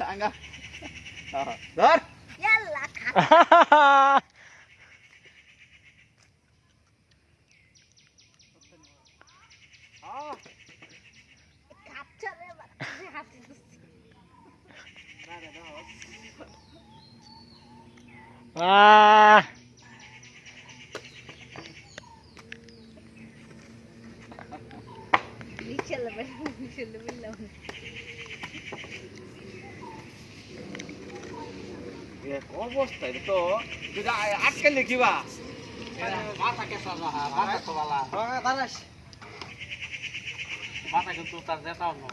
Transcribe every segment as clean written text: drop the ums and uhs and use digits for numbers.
Angga. Dar. Yalla khap. Khapcha re bana. Hati dusti. Nichela billa. অবস্থা এটা তো যদি আটকে লিখিবা মাথা কেসা না মাথা তো বালা দাঁড়াস মাথা কিন্তু তার যেতাও না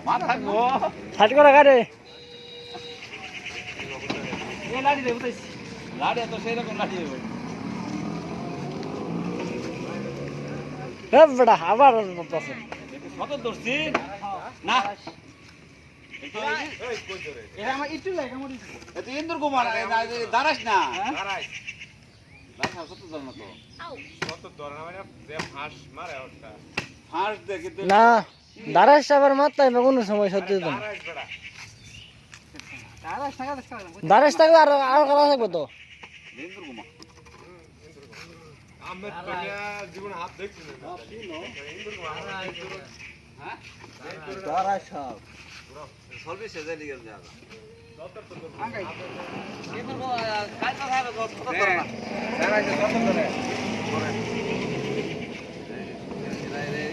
মাথা গো সাইড করে গাড়ি এ লাড়ি দেবো তাই লাড়ি তো সেই রকম লাড়ি দেবো বড়া আবার বসে কত ধরছি না এটা আমার ইটু লাগে আমার তুই ইন্দুর কুমার দাঁড়াস না দাঁড়াস কত ধর না তো Au. ফাঁস দে কিন্তু না দাঁড়াস আবার মাথায় বা কোনো সময় সত্যি তো না দাঁড়াস টাকা দেখছ না দাঁড়াস থাকলে আর আর করা থাকবে তো ইন্দুর কুমার হ্যাঁ দাঁড়াস সব সলভি সেজে লিগের জায়গা আঙ্গাই ইন্দুর কাজ না থাকে কত ধর না দাঁড়াস কত ধরে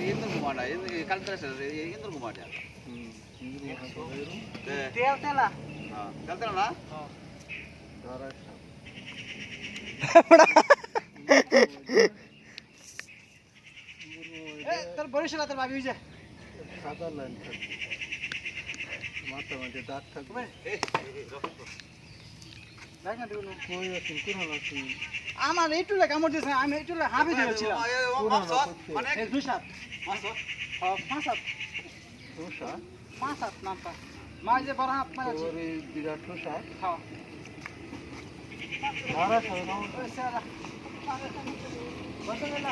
ইন্দুর কুমার না কাল থেকে ইন্দুর কুমার জায়গা তেল তেলা হ্যাঁ চলতে না এ তোর বরিশাল তোর ভাবি হইছে সাদা লাইন মাথা মধ্যে দাঁত থাকবে দেখ না দিগুলো কই আছে কোন আছে আমার এইটু লাগে আমার দিছে আমি এইটু লাগে হাবি দিয়েছিলাম মানে এই দুই সাত পাঁচ সাত তোষা পাঁচ সাত নামটা মাই যে বড় হাত মারা ওরে বিরাট তোষা খাও দাঁড়াস ওই সেরা বসে গেলা